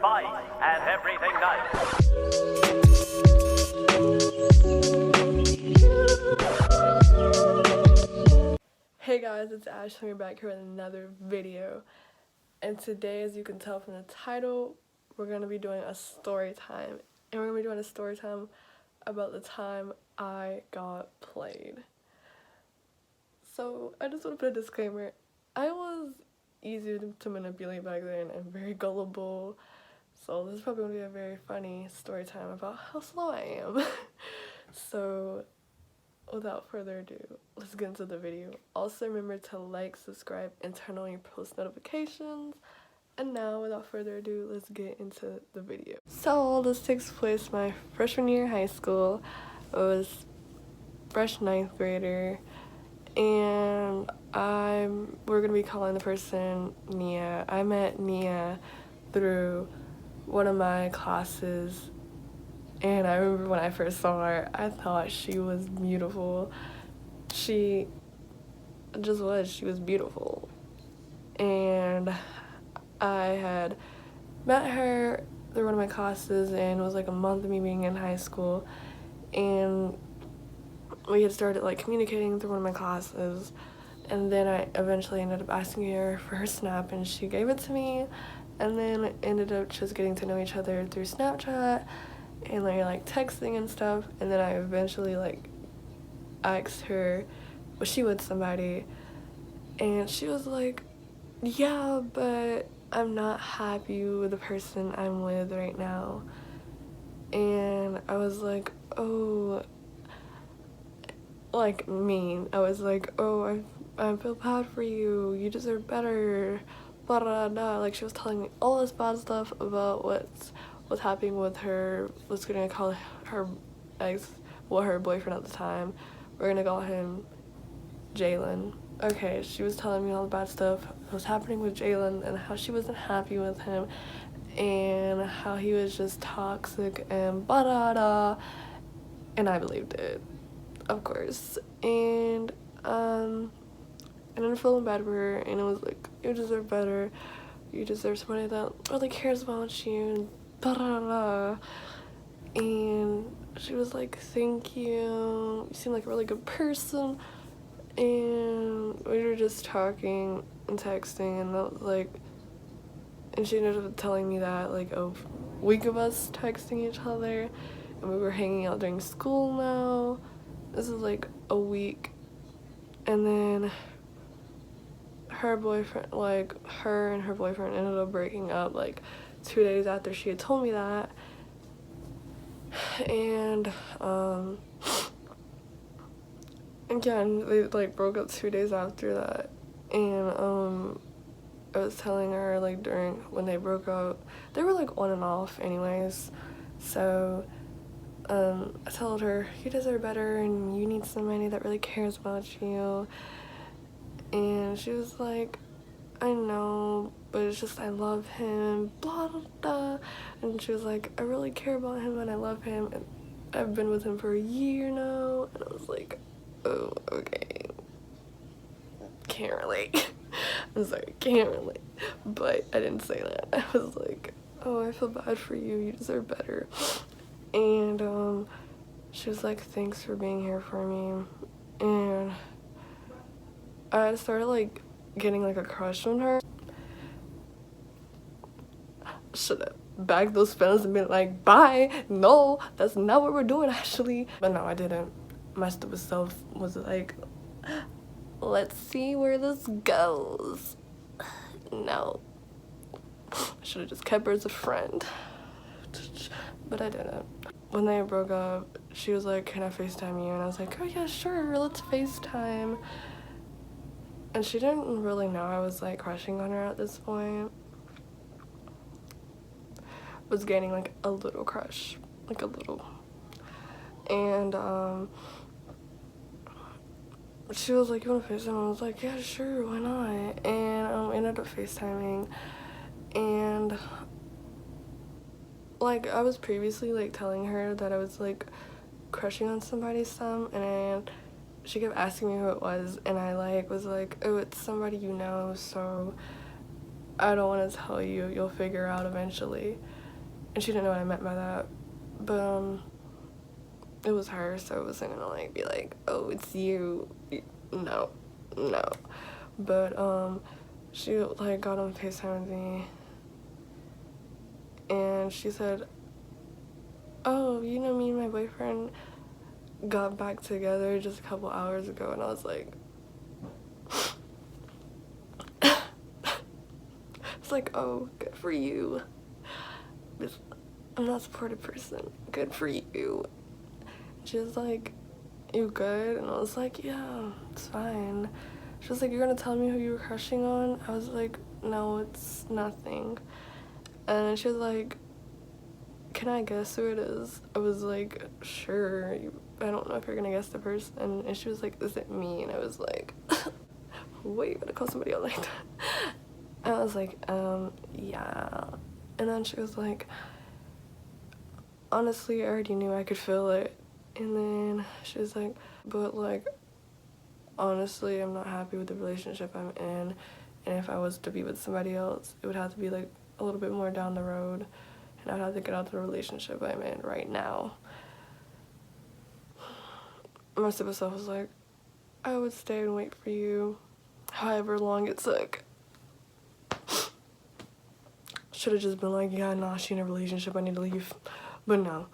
fight and everything nice. Hey guys, it's Ash coming back here with another video, and today, as you can tell from the title, we're going to be doing a story time, and we're going to be doing a story time about the time I got played. So I just want to put a disclaimer. I was easy to manipulate back then and very gullible, so this is probably going to be a very funny story time about how slow I am. So without further ado, let's get into the video. Also remember to like, subscribe, and turn on your post notifications. And now, without further ado, let's get into the video. So this takes place my freshman year of high school. I was fresh 9th grader, and we're gonna be calling the person Nia. I met Nia through one of my classes, and I remember when I first saw her, I thought she was beautiful. She was beautiful. And I had met her through one of my classes, and it was like a month of me being in high school, and we had started like communicating through one of my classes, and then I eventually ended up asking her for her Snap, and she gave it to me, and then ended up just getting to know each other through Snapchat and like texting and stuff. And then I eventually like asked her, was she with somebody, and she was like, yeah, but I'm not happy with the person I'm with right now. And I was like, oh, like mean. I was like, oh, I feel bad for you, you deserve better, blah blah blah. Like, she was telling me all this bad stuff about what's happening with her. Let's gonna call her ex, well, her boyfriend at the time, we're gonna call him Jalen. Okay, she was telling me all the bad stuff that was happening with Jalen, and how she wasn't happy with him, and how he was just toxic and blah blah blah. And I believed it, of course. And I'm feeling bad for her, and it was like, you deserve better, you deserve somebody that really cares about you, and blah blah blah. And she was like, thank you, you seem like a really good person. And we were just talking and texting, and that was like, and she ended up telling me that like a week of us texting each other, and we were hanging out during school now. This is like a week. And then her boyfriend, like, her and her boyfriend ended up breaking up like 2 days after she had told me that. And again, they like broke up 2 days after that. And I was telling her, like, during when they broke up, they were like on and off anyways, so I told her, you deserve better, and you need somebody that really cares about you. And she was like, I know, but it's just I love him, blah blah blah. And she was like, I really care about him and I love him, and I've been with him for a year now. And I was like, oh, okay, can't relate. I'm sorry, can't relate. But I didn't say that. I was like, oh, I feel bad for you, you deserve better. And she was like, thanks for being here for me. And I started like getting like a crush on her. Should have bagged those fans and been like, bye, no, that's not what we're doing actually. But no, I didn't. My stupid self was like, let's see where this goes. No, I should have just kept her as a friend, but I didn't. When they broke up, she was like, can I FaceTime you? And I was like, oh yeah, sure, let's FaceTime. And she didn't really know I was like crushing on her at this point. Was gaining like a little crush, like a little. And she was like, you want to FaceTime? I was like, yeah, sure, why not? And ended up FaceTiming. And like, I was previously like telling her that I was like crushing on somebody some, and she kept asking me who it was, and I like was like, oh, it's somebody you know. So I don't want to tell you, you'll figure out eventually. And she didn't know what I meant by that, but it was her, so it wasn't gonna like be like, oh, it's you. No, no. But she like got on FaceTime with me, and she said, oh, you know, me and my boyfriend got back together just a couple hours ago. And I was like, it's like, oh, good for you. I'm not a supportive person. Good for you. She was like, you good? And I was like, yeah, it's fine. She was like, you're gonna tell me who you were crushing on? I was like, no, it's nothing. And she was like, can I guess who it is? I was like, sure. I don't know if you're gonna guess the person. And she was like, is it me? And I was like, wait, you gotta call somebody out like that? And I was like, yeah. And then she was like, honestly, I already knew I could feel it. And then she was like, but like, honestly, I'm not happy with the relationship I'm in. And if I was to be with somebody else, it would have to be like a little bit more down the road. And I'd have to get out of the relationship I'm in right now. My stupid self was like, I would stay and wait for you, however long it took. Should have just been like, yeah, nah, she in a relationship, I need to leave. But no.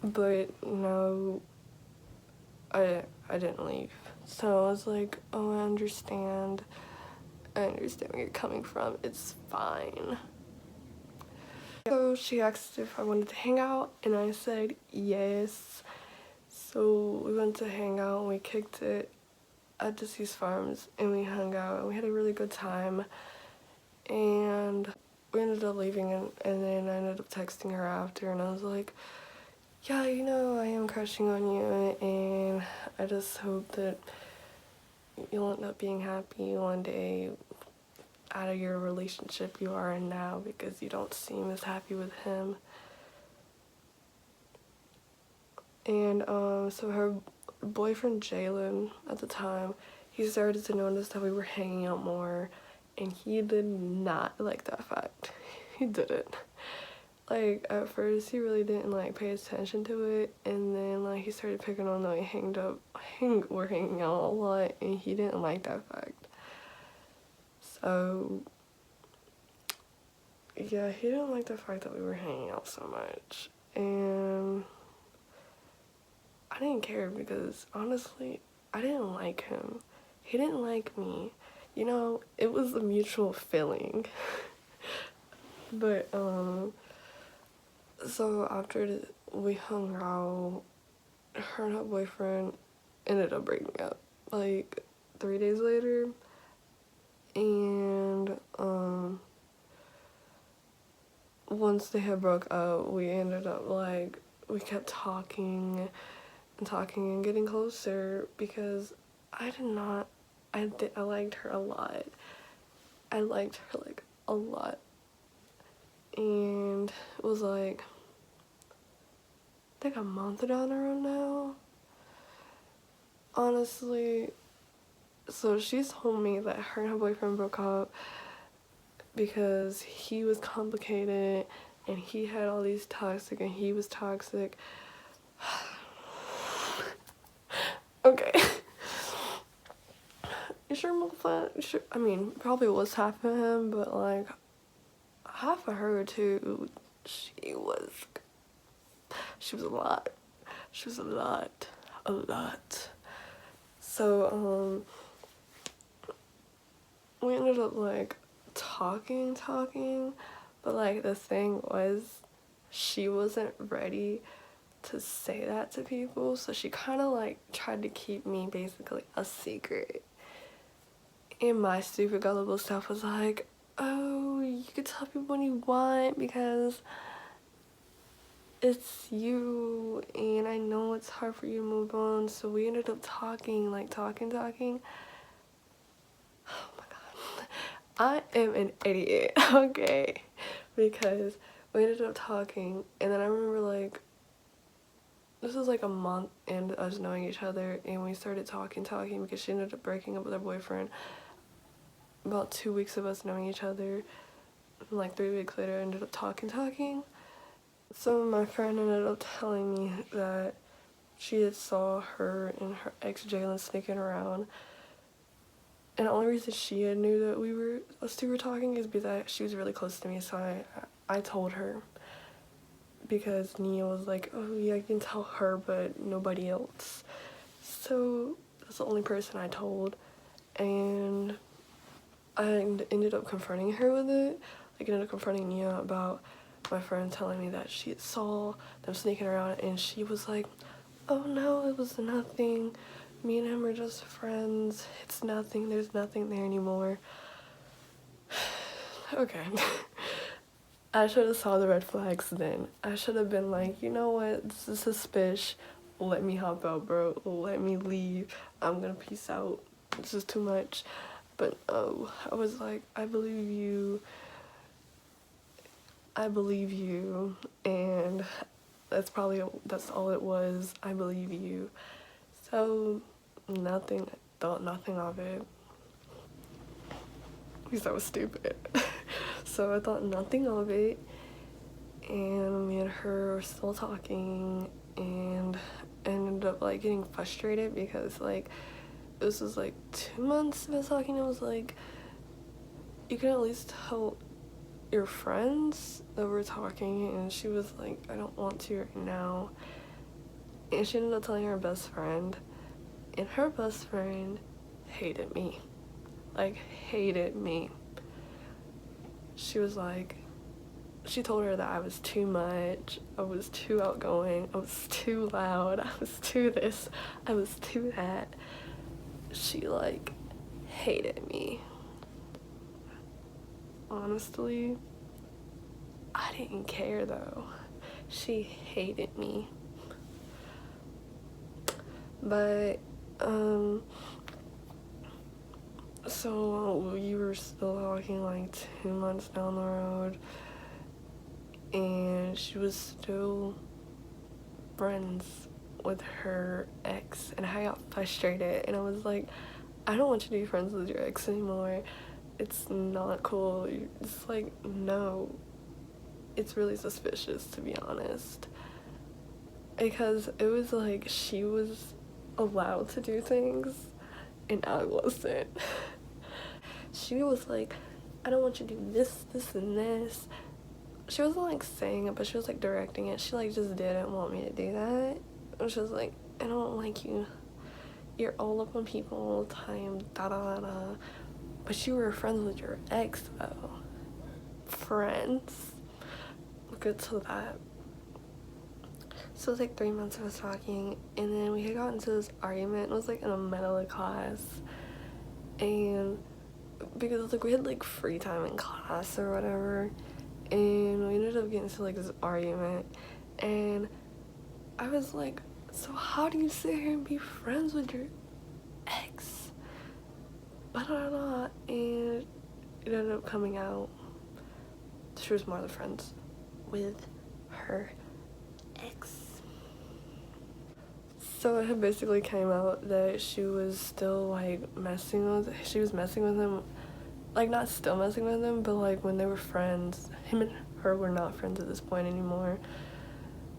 But no, I didn't leave. So I was like, oh, I understand where you're coming from. It's fine. So she asked if I wanted to hang out, and I said yes. So we went to hang out, and we kicked it at Deceased Farms, and we hung out, and we had a really good time. And we ended up leaving, and then I ended up texting her after, and I was like, yeah, you know, I am crushing on you, and I just hope that you'll end up being happy one day out of your relationship you are in now, because you don't seem as happy with him. And so her boyfriend Jalen at the time, he started to notice that we were hanging out more, and he did not like that fact. He didn't. Like, at first he really didn't like pay attention to it, and then like he started picking on that we're hanging out a lot, and he didn't like that fact. So yeah, he didn't like the fact that we were hanging out so much, and I didn't care because honestly, I didn't like him. He didn't like me. You know, it was a mutual feeling. But so after we hung out, her and her boyfriend ended up breaking up like 3 days later. And once they had broke up, we ended up like, we kept talking and getting closer, because I liked her a lot. I liked her like a lot. And it was like, I think a month down the road now. Honestly, so she's told me that her and her boyfriend broke up because he was complicated and he had all these toxic and he was toxic. Okay. You sure about that? Sure. I mean, probably was half of him, but like half of her too. She was a lot. She was a lot. So we ended up like talking, but like the thing was, she wasn't ready to say that to people, so she kind of like tried to keep me basically a secret. And my stupid gullible self was like, oh, you could tell people when you want because it's you, and I know it's hard for you to move on. So we ended up talking. Oh my god, I am an idiot. Okay, because we ended up talking, and then I remember like, this was like a month into us knowing each other, and we started talking because she ended up breaking up with her boyfriend about 2 weeks of us knowing each other, and like 3 weeks later I ended up talking. So my friend ended up telling me that she had saw her and her ex Jalen sneaking around. And the only reason she had knew that us two were talking is because she was really close to me, so I told her. Because Nia was like, oh yeah, I can tell her, but nobody else. So that's the only person I told. And I ended up confronting her with it. Like, I ended up confronting Nia about my friend telling me that she saw them sneaking around, and she was like, oh no, it was nothing. Me and him are just friends. It's nothing. There's nothing there anymore. Okay. I should have saw the red flags then. I should have been like, you know what? This is suspicious. Let me hop out, bro. Let me leave. I'm gonna peace out. This is too much. But no, I was like, I believe you. And that's all it was. I believe you. So thought nothing of it. Because I was stupid. So I thought nothing of it, and me and her were still talking, and I ended up like getting frustrated because like this was like 2 months of us talking. It was like, you can at least tell your friends that we're talking, and she was like, I don't want to right now. And she ended up telling her best friend, and her best friend hated me. Like, hated me. She was like, she told her that I was too much, I was too outgoing, I was too loud, I was too this, I was too that. She like hated me. Honestly, I didn't care though. She hated me. But so we were still talking like 2 months down the road, and she was still friends with her ex, and I got frustrated, and I was like, I don't want you to be friends with your ex anymore. It's not cool. It's like, no. It's really suspicious, to be honest, because it was like she was allowed to do things and I wasn't. She was like, I don't want you to do this, this, and this. She wasn't like saying it, but she was like directing it. She like just didn't want me to do that. And she was like, I don't like you. You're all up on people all the time, da da da da. But you were friends with your ex though. Friends. Good to that. So it was like 3 months of us talking, and then we had gotten into this argument. It was like in the middle of class, and because like we had like free time in class or whatever, and we ended up getting into like this argument, and I was like, so how do you sit here and be friends with your ex? Blah, blah, blah. And it ended up coming out she was more than friends with her ex. So it had basically came out that she was still like messing with him, like not still messing with him, but like when they were friends, him and her were not friends at this point anymore.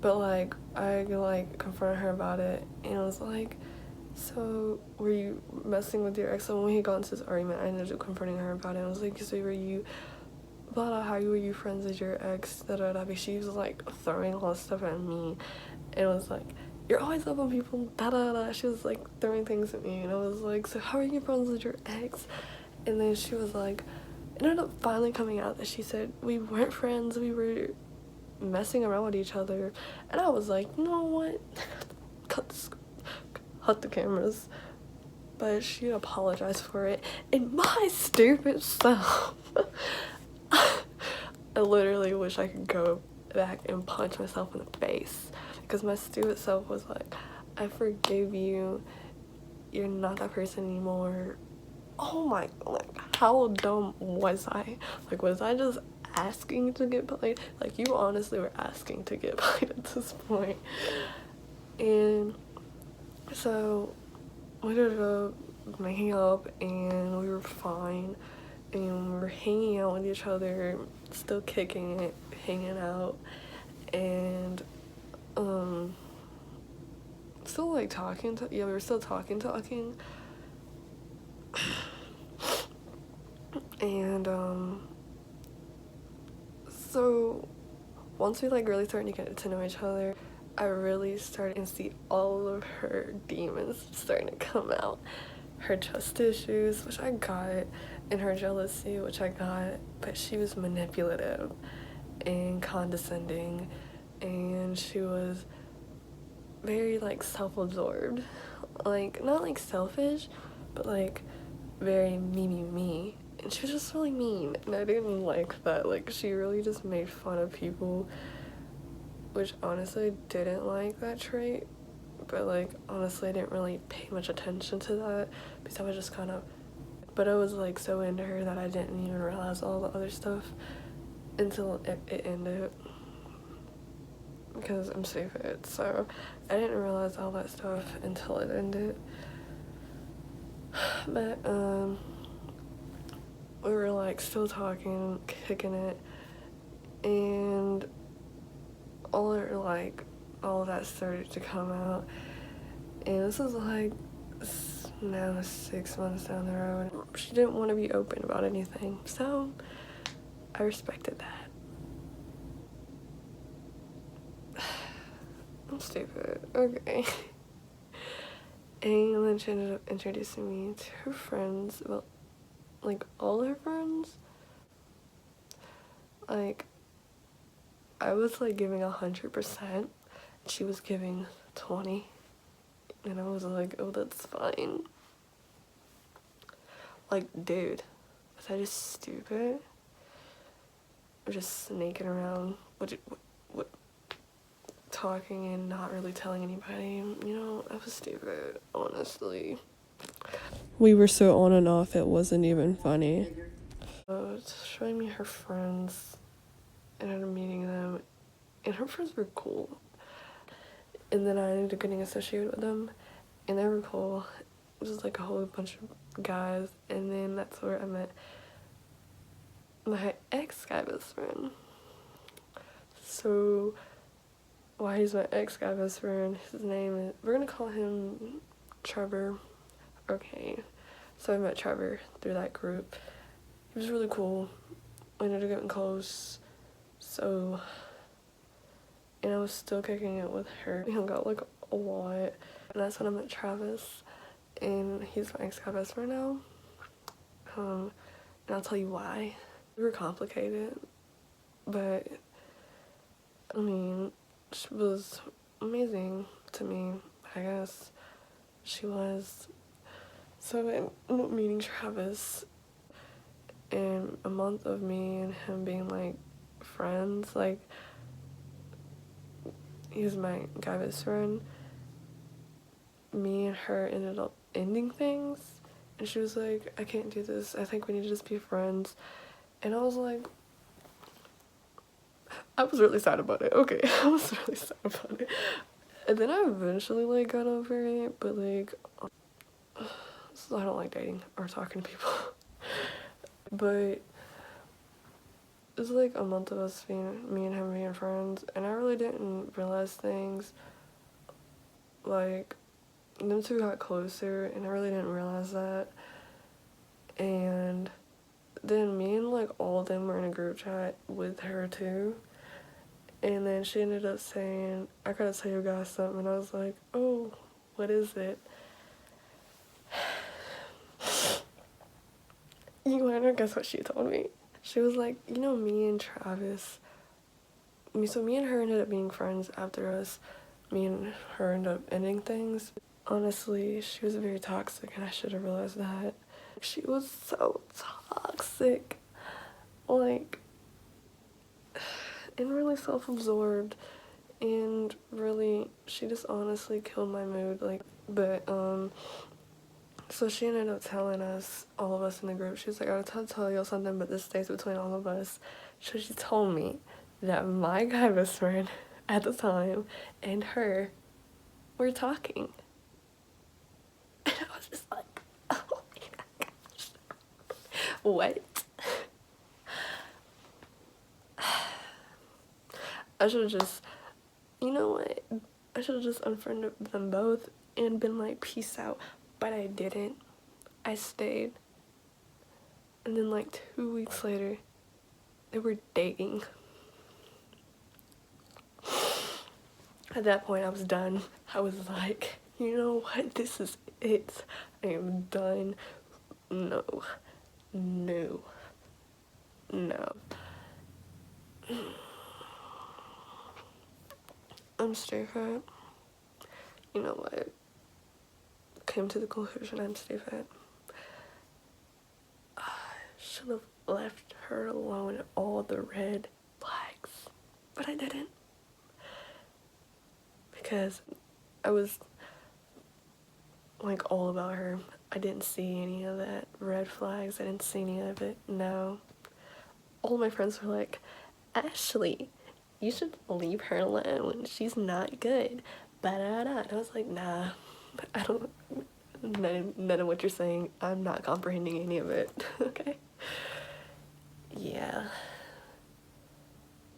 But like I like confronted her about it, and I was like, so were you messing with your ex? So when he got into this argument, I ended up confronting her about it. I was like, so were you blah blah, how were you friends with your ex, da da da. Because she was like throwing all this stuff at me, and it was like, you're always up on people, da da da. She was like throwing things at me, and I was like, so how are you friends with your ex? And then she was like, it ended up finally coming out that she said we weren't friends, we were messing around with each other. And I was like, you know what, cut the cameras. But she apologized for it, and my stupid self I literally wish I could go back and punch myself in the face, because my stupid self was like, I forgive you, you're not that person anymore. Oh my, like, how dumb was I? Like, was I just asking to get played? Like, you honestly were asking to get played at this point. And so we ended up making up, and we were fine. and we're hanging out with each other, still kicking it, hanging out, and still like talking. Yeah, we were still talking, and so once we like really started to get to know each other, I really started to see all of her demons starting to come out. Her trust issues, which I got, and her jealousy, which I got, but she was manipulative and condescending, and she was very like self-absorbed, like not like selfish, but like very me, and she was just really mean, and I didn't like that. Like, she really just made fun of people, which honestly I didn't like that trait, but like honestly I didn't really pay much attention to that because I was just kind of, but I was like so into her that I didn't even realize all the other stuff until it ended, because I'm stupid, so I didn't realize all that stuff until it ended. But we were like still talking, kicking it, and all of that started to come out, and this was like now 6 months down the road. She didn't want to be open about anything, so I respected that. I'm stupid. Okay. And then she ended up introducing me to her friends, well, like all her friends. Like, I was like giving 100%, she was giving 20, and I was like, oh, that's fine. Like, dude, was I just stupid? Or just sneaking around, what, talking and not really telling anybody? You know, I was stupid, honestly. We were so on and off, it wasn't even funny. It's showing me her friends, and I ended up meeting them, and her friends were cool. And then I ended up getting associated with them, and they were cool. It was like a whole bunch of guys, and then that's where I met my ex-guy best friend. So, why he's my ex-guy best friend, his name is, we're gonna call him Trevor. Okay, so I met Trevor through that group. He was really cool. We ended up getting close, so, and I was still kicking it with her. We hung out like a lot, and that's when I met Travis, and he's my ex-guy best friend now. And I'll tell you why. We were complicated, but I mean, she was amazing to me, I guess. She was. So I ended up meeting Travis, and a month of me and him being like friends, like, he was my guy best friend, me and her ended up ending things, and she was like, I can't do this, I think we need to just be friends. And I was like, I was really sad about it. Okay, I was really sad about it. And then I eventually like got over it, but like, so I don't like dating or talking to people. But it was like a month of us being, me and him being friends, and I really didn't realize things. Like, them two got closer, and I really didn't realize that. And then me and like all of them were in a group chat with her too. And then she ended up saying, I gotta tell you guys something. And I was like, oh, what is it? You wanna guess what she told me? She was like, you know, me and Travis, so me and her ended up being friends after us. Me and her ended up ending things. Honestly, she was very toxic, and I should have realized that. She was so toxic. Like, and really self-absorbed, and really, she just honestly killed my mood. Like, but so she ended up telling us, all of us in the group, she was like, I gotta tell y'all something, but this stays between all of us. So she told me that my guy best friend at the time and her were talking. And I was just like, oh my gosh, what? I should have just, you know what? I should have just unfriended them both and been like, peace out. But I didn't. I stayed. And then like 2 weeks later, they were dating. At that point, I was done. I was like, you know what? This is it. I am done. No. No. No. I'm stay fat. You know what? Came to the conclusion I'm stay fat. I should have left her alone at all the red flags. But I didn't. Because I was like all about her. I didn't see any of that red flags. I didn't see any of it. No. All my friends were like, Ashley, you should leave her alone. She's not good. Ba-da-da. And I was like, nah, I don't, none of what you're saying. I'm not comprehending any of it. Okay? Yeah.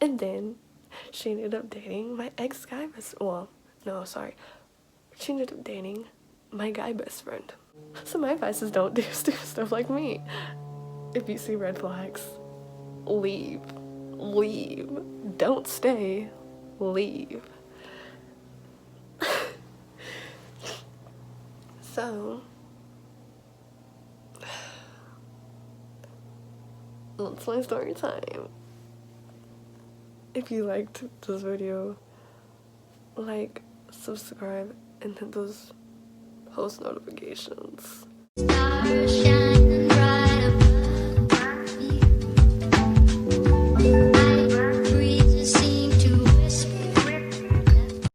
And then she ended up dating my ex-guy best, well, no, sorry. She ended up dating my guy best friend. So my advice is don't do stupid stuff like me. If you see red flags, leave. Leave. Don't stay. Leave. So, that's my story time. If you liked this video, like, subscribe, and hit those post notifications.